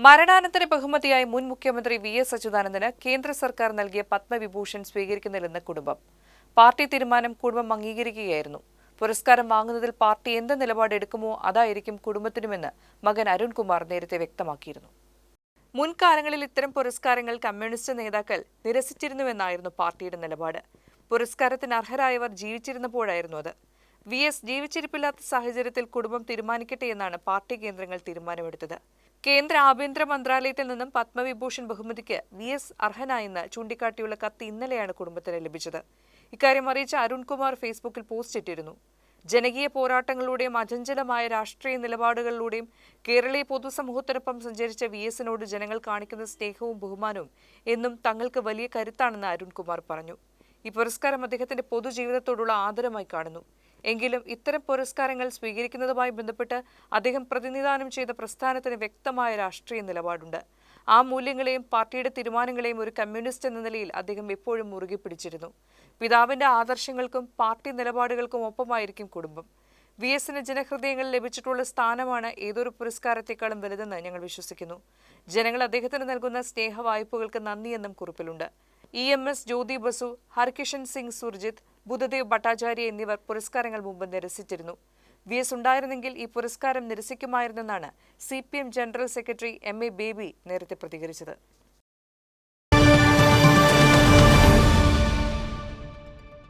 മരണാനന്തര ബഹുമതിയായി മുൻ മുഖ്യമന്ത്രി വി.എസ്. അച്യുതാനന്ദന് കേന്ദ്ര സർക്കാർ നൽകിയ പത്മവിഭൂഷൺ സ്വീകരിക്കുന്നില്ലെന്ന് കുടുംബം. പാർട്ടി തീരുമാനം കുടുംബം അംഗീകരിക്കുകയായിരുന്നു. പുരസ്കാരം വാങ്ങുന്നതിൽ പാർട്ടി എന്ത് നിലപാടെടുക്കുമോ അതായിരിക്കും കുടുംബത്തിനുമെന്ന് മകൻ അരുൺകുമാർ നേരത്തെ വ്യക്തമാക്കിയിരുന്നു. മുൻകാലങ്ങളിൽ ഇത്തരം പുരസ്കാരങ്ങൾ കമ്മ്യൂണിസ്റ്റ് നേതാക്കൾ നിരസിച്ചിരുന്നുവെന്നായിരുന്നു പാർട്ടിയുടെ നിലപാട്. പുരസ്കാരത്തിന് അർഹരായവർ ജീവിച്ചിരുന്നപ്പോഴായിരുന്നു അത്. വി.എസ്. ജീവിച്ചിരിപ്പില്ലാത്ത സാഹചര്യത്തിൽ കുടുംബം തീരുമാനിക്കട്ടെ എന്നാണ് പാർട്ടി കേന്ദ്രങ്ങൾ തീരുമാനമെടുത്തത്. കേന്ദ്ര ആഭ്യന്തര മന്ത്രാലയത്തിൽ നിന്നും പത്മവിഭൂഷൺ ബഹുമതിക്ക് വി.എസ്. അർഹനായെന്ന് ചൂണ്ടിക്കാട്ടിയുള്ള കത്ത് ഇന്നലെയാണ് കുടുംബത്തിന് ലഭിച്ചത്. ഇക്കാര്യം അറിയിച്ച അരുൺകുമാർ ഫേസ്ബുക്കിൽ പോസ്റ്റ് ഇട്ടിരുന്നു. ജനകീയ പോരാട്ടങ്ങളിലൂടെയും അചഞ്ചലമായ രാഷ്ട്രീയ നിലപാടുകളിലൂടെയും കേരളീയ പൊതുസമൂഹത്തിനൊപ്പം സഞ്ചരിച്ച വി.എസിനോട് ജനങ്ങൾ കാണിക്കുന്ന സ്നേഹവും ബഹുമാനവും എന്നും തങ്ങൾക്ക് വലിയ കരുത്താണെന്ന് അരുൺകുമാർ പറഞ്ഞു. ഈ പുരസ്കാരം അദ്ദേഹത്തിന്റെ പൊതുജീവിതത്തോടുള്ള ആദരമായി കാണുന്നു. എങ്കിലും ഇത്തരം പുരസ്കാരങ്ങൾ സ്വീകരിക്കുന്നതുമായി ബന്ധപ്പെട്ട് അദ്ദേഹം പ്രതിനിധാനം ചെയ്ത പ്രസ്ഥാനത്തിന് വ്യക്തമായ രാഷ്ട്രീയ നിലപാടുണ്ട്. ആ മൂല്യങ്ങളെയും പാർട്ടിയുടെ തീരുമാനങ്ങളെയും ഒരു കമ്മ്യൂണിസ്റ്റ് എന്ന നിലയിൽ അദ്ദേഹം എപ്പോഴും മുറുകെ പിടിച്ചിരുന്നു. പിതാവിന്റെ ആദർശങ്ങൾക്കും പാർട്ടി നിലപാടുകൾക്കും ഒപ്പമായിരിക്കും കുടുംബം. വി.എസിന് ജനഹൃദയങ്ങളിൽ ലഭിച്ചിട്ടുള്ള സ്ഥാനമാണ് ഏതൊരു പുരസ്കാരത്തെക്കാളും വലുതെന്ന് ഞങ്ങൾ വിശ്വസിക്കുന്നു. ജനങ്ങൾ അദ്ദേഹത്തിന് നൽകുന്ന സ്നേഹവായ്പകൾക്ക് നന്ദിയെന്നും കുറിപ്പിലുണ്ട്. EMS ജ്യോതി ബസു, ഹർകിഷൻ സിംഗ് സുർജിത്ത്, ബുദ്ധദേവ് ഭട്ടാചാര്യ എന്നിവർ പുരസ്കാരങ്ങൾ മുമ്പ് നിരസിച്ചിരുന്നു. വി.എസ്. ഉണ്ടായിരുന്നെങ്കിൽ ഈ പുരസ്കാരം നിരസിക്കുമായിരുന്നെന്നാണ് CPM general secretary MA baby നേരത്തെ പ്രതികരിച്ചത്.